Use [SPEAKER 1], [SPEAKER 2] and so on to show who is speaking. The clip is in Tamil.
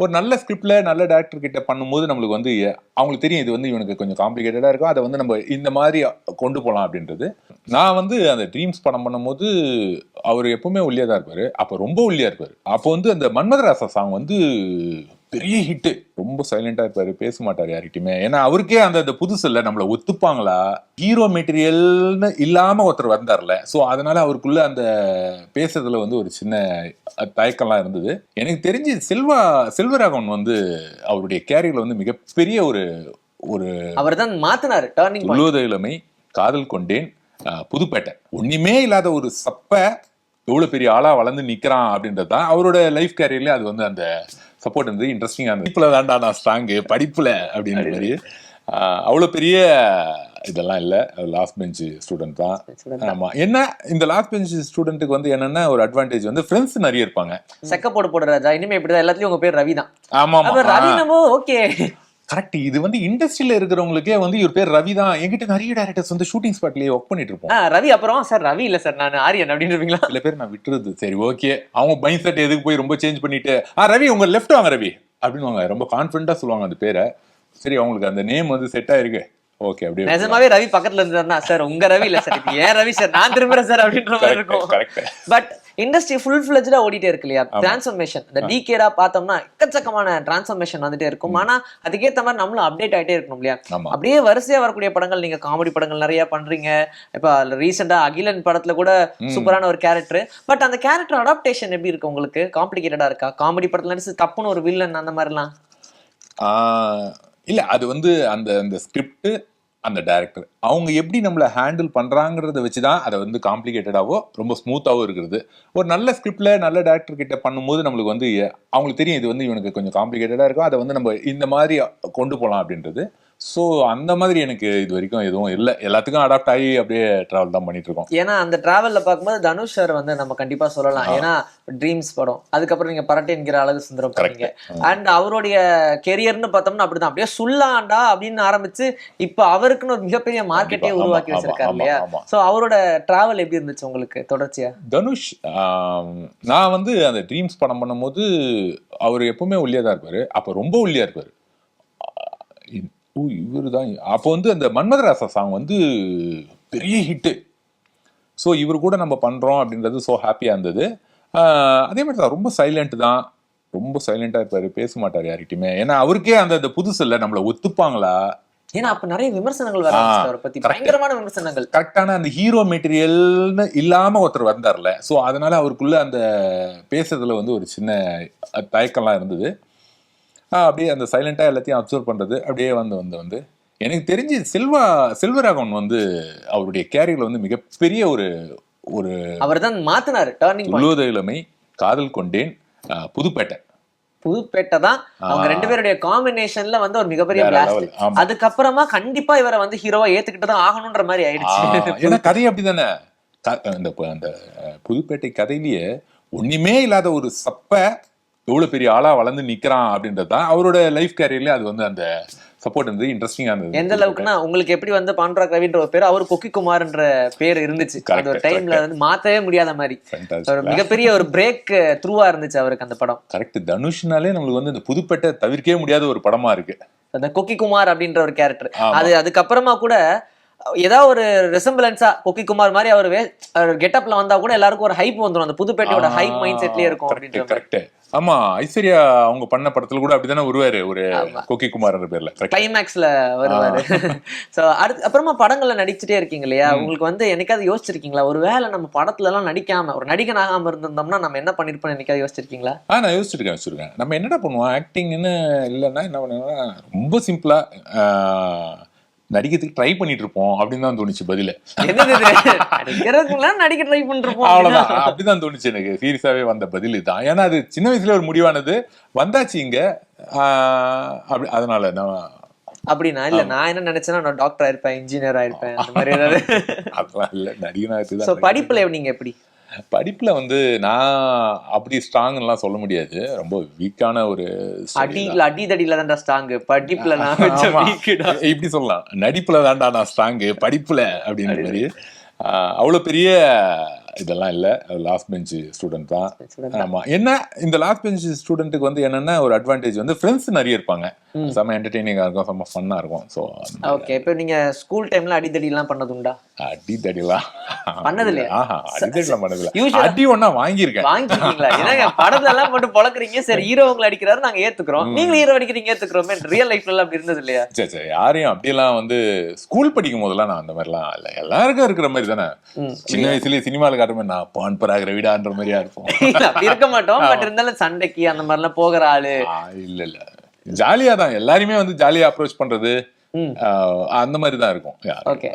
[SPEAKER 1] ஒரு நல்ல ஸ்கிரிப்ட்ல நல்ல டேரக்டர் கிட்ட பண்ணும்போது நம்மளுக்கு வந்து அவங்களுக்கு தெரியும் இது வந்து இவனுக்கு கொஞ்சம் காம்ப்ளிகேட்டடா இருக்கும், அதை வந்து நம்ம இந்த மாதிரி கொண்டு போகலாம் அப்படின்றது. நான் வந்து அந்த ட்ரீம்ஸ் படம் பண்ணும்போது அவர் எப்பவுமே ஒல்லியா தான் இருப்பாரு, அப்ப ரொம்ப ஒல்லியா இருப்பாரு. அப்போ வந்து அந்த மன்மதராசா சாங் வந்து பெரிய ஹிட். ரொம்ப சைலண்டா இருப்பாரு, பேச மாட்டாரு யார்கிட்டயுமே. ஏன்னா அவருக்கே அந்த புதுசு இல்ல, நம்மள ஒத்துப்பாங்களா, ஹீரோ மெட்டீரியல்னு இல்லாம ஒருத்தர் வந்தார்ல, சோ அதனால அவருக்குள்ள அந்த பேசுறதுல வந்து ஒரு சின்ன தயக்கம்லாம் இருந்தது. எனக்கு தெரிஞ்சு செல்வராகவன் வந்து அவருடைய கேரியர்ல வந்து மிகப்பெரிய ஒரு ஒரு
[SPEAKER 2] அவர் தான் மாத்தினாரு டர்னிங் பாயிண்ட்.
[SPEAKER 1] துள்ளுவத இளமை, காதல் கொண்டேன், புதுப்பேட்டை, ஒண்ணுமே இல்லாத ஒரு சப்ப எவ்வளவு பெரிய ஆளா வளர்ந்து நிக்கிறான் அப்படின்றது தான் அவரோட லைஃப் கேரியர்ல. அது வந்து அந்த சப்போர்ட் வந்து இன்ட்ரெஸ்டிங்கா இருந்தது. படிப்புல தான்டா நான் ஸ்ட்ராங்கு, படிப்புல அப்படின்ற மாதிரி. அவ்வளவு பெரிய இதெல்லாம் இல்ல, லாஸ்ட் பெஞ்ச் ஸ்டூடெண்ட் தான். ஆமா, என்ன இந்த லாஸ்ட் பெஞ்ச் ஸ்டூடெண்ட்டுக்கு வந்து என்னன்னா ஒரு அட்வான்டேஜ் வந்து ஃப்ரெண்ட்ஸ் நிறைய இருப்பாங்க.
[SPEAKER 2] செக்க போடு ராஜா, இனிமே இப்படிதான் எல்லாத்துலயும் உங்க பேர் ரவி தான்.
[SPEAKER 1] ஆமா
[SPEAKER 2] ரவி நம்ம ஓகே
[SPEAKER 1] கரெக்ட். இது வந்து இண்டஸ்ட்ரியில இருக்கிறவங்களுக்கே வந்து இவர் பேர் ரவி தான். என்கிட்ட நிறைய டைரக்டர்ஸ் வந்து ஷூட்டிங் ஸ்பாட்லயே ஒர்க் பண்ணிட்டு இருப்போம்.
[SPEAKER 2] ரவி அப்புறம் சார் ரவி இல்ல சார் நான் ஆரியன் அப்படின்னு இருப்பீங்களா?
[SPEAKER 1] சில பேர் நான் விட்டுறது, சரி ஓகே, அவங்க மைண்ட் செட் எதுக்கு போய் ரொம்ப சேஞ்ச் பண்ணிட்டு ரவி உங்க லெஃப்ட் வாங்க ரவி அப்படின்னு ரொம்ப கான்ஃபிடண்டா சொல்லுவாங்க அந்த பேரை. சரி, அவங்களுக்கு அந்த நேம் வந்து செட் ஆயிருக்கு, ஓகே. அப்படியே
[SPEAKER 2] நிஜமாவே ரவி பக்கத்துல இருந்தாருன்னா சார் உங்க ரவி இல்ல சார் இது ஏன் ரவி சார் நான் திரும்புறேன் சார் அப்படின்ற மாதிரி இருக்கும். பட் இண்டஸ்ட்ரி ஃபுல் ஃபிளெஜ்டா ஓடிட்டே இருக்கு இல்லையா, டிரான்ஸ்ஃபர்மேஷன். இந்த டிகேடா பார்த்தோம்னா எக்கச்சக்கமான டிரான்ஸ்ஃபர்மேஷன் வந்துட்டே இருக்கும். ஆனா அதுக்கேற்ற மாதிரி நம்மளும் அப்டேட் ஆயிட்டே இருக்கணும் இல்லையா. அப்படியே வரிசையா வரக்கூடிய படங்கள், நீங்க காமெடி படங்கள் நிறைய பண்றீங்க. இப்ப ரீசெண்டா அகிலன் படத்துல கூட சூப்பரான ஒரு கேரக்டர். பட் அந்த கேரக்டர் அடாப்டேஷன் எப்படி இருக்கு உங்களுக்கு? காம்ப்ளிகேட்டடா இருக்கா? காமெடி படத்துல நடிச்சு தப்புன்னு ஒரு வில்லன் அந்த மாதிரிலாம்
[SPEAKER 1] இல்ல, அது வந்து அந்த ஸ்கிரிப்ட், அந்த டைரக்டர் அவங்க எப்படி நம்மளை ஹேண்டில் பண்றாங்கிறத வச்சுதான் அதை வந்து காம்ப்ளிகேட்டடாவோ ரொம்ப ஸ்மூத்தாவோ இருக்கிறது. ஒரு நல்ல ஸ்கிரிப்ட்ல நல்ல டேரக்டர் கிட்ட பண்ணும்போது நம்மளுக்கு வந்து அவங்களுக்கு தெரியும் இது வந்து இவனுக்கு கொஞ்சம் காம்ப்ளிகேட்டடா இருக்கும், அதை வந்து நம்ம இந்த மாதிரி கொண்டு போகலாம் அப்படின்றது. ஸோ அந்த மாதிரி எனக்கு இது வரைக்கும் எதுவும் இல்லை, எல்லாத்துக்கும் அடாப்ட் ஆகி அப்படியே டிராவல் தான் பண்ணிட்டு இருக்கோம்.
[SPEAKER 2] ஏன்னா அந்த டிராவல்ல பார்க்கும்போது தனுஷ் சார் வந்து நம்ம கண்டிப்பா சொல்லலாம். ஏன்னா ட்ரீம்ஸ் படம், அதுக்கப்புறம் நீங்க பரட்டை என்கிற அழகு சுந்தரம் பண்ணீங்க. அண்ட் அவருடைய கெரியர்னு பார்த்தோம்னா அப்படிதான் அப்படியே சுல்லாண்டா அப்படின்னு ஆரம்பிச்சு இப்ப அவருக்குன்னு ஒரு மிகப்பெரிய மார்க்கெட்டே உருவாக்கி வச்சிருக்காரு இல்லையா. ஸோ அவரோட டிராவல் எப்படி இருந்துச்சு உங்களுக்கு தொடர்ச்சியா?
[SPEAKER 1] தனுஷ், நான் வந்து அந்த ட்ரீம்ஸ் படம் பண்ணும்போது அவர் எப்பவுமே ஒல்லியா தான் இருப்பாரு, அப்ப ரொம்ப ஒல்லியா இருப்பாரு. இவரு தான் அப்போ வந்து அந்த மன்மதராசா சாங் வந்து பெரிய ஹிட்டு. ஸோ இவர் கூட நம்ம பண்றோம் அப்படின்றது ஸோ ஹாப்பியா இருந்தது. அதே மாதிரி தான் ரொம்ப சைலண்ட் தான், ரொம்ப சைலண்டா இருப்பாரு, பேச மாட்டாரு யார்கிட்டயுமே. ஏன்னா அவருக்கே அந்த புதுசு இல்ல, நம்மள ஒத்துப்பாங்களா.
[SPEAKER 2] ஏன்னா அப்ப நிறைய விமர்சனங்கள் வர அவரை பத்தி, பயங்கரமான விமர்சனங்கள்.
[SPEAKER 1] கரெக்டான அந்த ஹீரோ மெட்டீரியல்னு இல்லாம ஒருத்தர் வந்தார்ல, ஸோ அதனால அவருக்குள்ள அந்த பேசுறதுல வந்து ஒரு சின்ன தயக்கம்லாம் இருந்தது. அப்படியே அந்த சைலண்டா எல்லாத்தையும் அப்சர்வ் பண்றது, அப்படியே வந்து எனக்கு தெரிஞ்சு செல்வராகவன் வந்து அவருடைய கேரியர்ல வந்து மிகப்பெரிய ஒரு
[SPEAKER 2] அவர் தான் மாத்தினாரு டர்னிங் பாயிண்ட்.
[SPEAKER 1] துள்ளுவத இளமை, காதல் கொண்டேன், புதுப்பேட்டை
[SPEAKER 2] தான் அவங்க ரெண்டு பேருடைய காம்பினேஷன்ல வந்து ஒரு மிகப்பெரிய பிளாஸ்ட். அதுக்கப்புறமா கண்டிப்பா இவரை வந்து ஹீரோவா ஏத்துக்கிட்டு தான் ஆகணும்ன்ற மாதிரி ஆயிடுச்சு.
[SPEAKER 1] ஏன்னா கதை அப்படிதானே. அந்த புதுப்பேட்டை கதையிலேயே ஒண்ணுமே இல்லாத ஒரு சப்ப எவ்வளவு பெரிய ஆளா வளர்ந்து நிக்கிறான் அப்படின்றது தான் அவரோட லைஃப் கேரியர்ல. அது வந்து அந்த சப்போர்ட் வந்து இன்ட்ரெஸ்டிங்கா இருந்தது.
[SPEAKER 2] எந்த அளவுக்குன்னா உங்களுக்கு எப்படி வந்து பாண்ட்ரா ரவின்ற ஒரு பேர், அவர் கொக்கி குமார்ன்ற பேர் இருந்துச்சு. அந்த ஒரு டைம்ல வந்து மாத்தவே முடியாத மாதிரி ஒரு மிகப்பெரிய ஒரு பிரேக் த்ரூவா இருந்துச்சு அவருக்கு அந்த படம்.
[SPEAKER 1] கரெக்ட். தனுஷ்னாலே நம்மளுக்கு வந்து இந்த புதுப்பேட்டை தவிர்க்கவே முடியாத ஒரு படமா இருக்கு
[SPEAKER 2] அந்த கொக்கி குமார் அப்படின்ற ஒரு கேரக்டர். அதுக்கப்புறமா கூட ஏதாவது ஒரு ரெசம்பிளன்ஸா கொக்கி குமார் மாதிரி அவர் கெட்டப்ல வந்தா கூட எல்லாருக்கும் ஒரு ஹைப் வந்துடும். அந்த புதுப்பேட்டையோட ஹைப் மைண்ட் செட்லயே இருக்கும் அப்படின்ற.
[SPEAKER 1] கரெக்ட். ஆமா, ஐஸ்வர்யா அவங்க பண்ண படத்துல கூட அப்படிதானே வருவாரு, ஒரு கொக்கி குமார்ன்ற பேர்ல
[SPEAKER 2] கிளைமேக்ஸ்ல வருவாரு. சோ அப்புறமா படங்கள்ல நடிச்சுட்டே இருக்கீங்க இல்லையா, உங்களுக்கு வந்து என்னைக்காவது யோசிச்சிருக்கீங்களா ஒருவேளை நம்ம படத்துல எல்லாம் நடிக்காம ஒரு நடிகன் ஆகாம இருந்திருந்தோம்னா நம்ம என்ன பண்ணிருப்போம் என்னைக்காவது யோசிச்சிருக்கீங்களா?
[SPEAKER 1] நான் யோசிச்சிருக்கேன். நம்ம என்னடா பண்ணுவோம், ஆக்டிங்னு இல்லைன்னா என்ன பண்ணுவோம்னா ரொம்ப சிம்பிளா நடிக்கிறதுக்கு ட்ரை பண்ணிட்டு இருப்போம் அப்படின்னு தான் தோணுச்சு பதில.
[SPEAKER 2] நடிக்க ட்ரை பண்ணிருப்போம்
[SPEAKER 1] அவ்வளவுதான், அப்படிதான் தோணுச்சு எனக்கு. சீரியஸாவே வந்த பதில் தான். ஏன்னா அது சின்ன வயசுல ஒரு முடிவானது வந்தாச்சு இங்க. அதனால நான்
[SPEAKER 2] அப்படின்னா இல்ல, நான் என்ன நினைச்சேன்னா நான் டாக்டர் ஆயிருப்பேன், இன்ஜினியர் ஆயிருப்பேன், அந்த மாதிரி ஏதாவது.
[SPEAKER 1] அதெல்லாம் இல்ல, நடிகனா.
[SPEAKER 2] படிப்புல நீங்க எப்படி?
[SPEAKER 1] படிப்புல வந்து நான் அப்படி ஸ்ட்ராங் எல்லாம் சொல்ல முடியாது, ரொம்ப வீக்கான ஒரு
[SPEAKER 2] அடிதடியில தான்டா ஸ்ட்ராங், படிப்புல நான்
[SPEAKER 1] இப்படி சொல்லலாம். நடிப்புல தான்டா நான் ஸ்ட்ராங், படிப்புல அப்படின்ற மாதிரி. அவ்வளவு பெரிய இதெல்லாம் இல்ல, லாஸ்ட் பெஞ்ச் ஸ்டூடெண்ட் தான். ஆமா, என்ன இந்த லாஸ்ட் பெஞ்ச் ஸ்டூடெண்ட்டுக்கு வந்து என்னன்னா ஒரு அட்வான்டேஜ் வந்து ஃப்ரெண்ட்ஸ் நிறைய இருப்பாங்க, செம்ம என்டர்டெய்னிங்கா இருக்கும், செம்ம ஃபன்னா இருக்கும். So
[SPEAKER 2] okay. இப்போ நீங்க ஸ்கூல் டைம்ல அடிதடி எல்லாம் பண்ணதுண்டா?
[SPEAKER 1] அடிதடிலாம்
[SPEAKER 2] பண்ணது இல்லையா?
[SPEAKER 1] அடிதடிலாம் பண்ணதில்ல.
[SPEAKER 2] Usually-
[SPEAKER 1] அடி ஒன்னா வாங்கியிருக்கேன்.
[SPEAKER 2] வாங்கிருக்கீங்களா? என்னங்க படத்துல எல்லாம் போட்டு பொளக்குறீங்க, சரி ஹீரோ உங்களை அடிக்கிறாரு நாங்க ஏத்துக்கிறோம், நீங்களும் ஹீரோ அடிக்கிறீங்க ஏத்துக்கிறோமே, ரியல் லைஃப்ல எல்லாம் அப்படி இருந்தது இல்லையா?
[SPEAKER 1] சரி யாரையும் அப்படியெல்லாம் வந்து ஸ்கூல் படிக்கும் போதெல்லாம் நான் அந்த மாதிரிலாம் இல்ல, எல்லாருக்கும் இருக்கிற மாதிரி தானே. சின்ன வயசுலயே சினிமாவில் காட்டுற மாதிரி நான் பான் பராகிற வீடான்ற மாதிரியா இருப்போம்.
[SPEAKER 2] அப்படி இருக்க மாட்டோம், பட் இருந்தாலும் சண்டைக்கு அந்த மாதிரி எல்லாம் போகிற ஆளு
[SPEAKER 1] இல்ல ஜாலியா தான், எல்லாருமே வந்து ஜாலியா அப்ரோச் பண்றது அந்த மாதிரி தான் இருக்கும்.
[SPEAKER 2] ஓகே.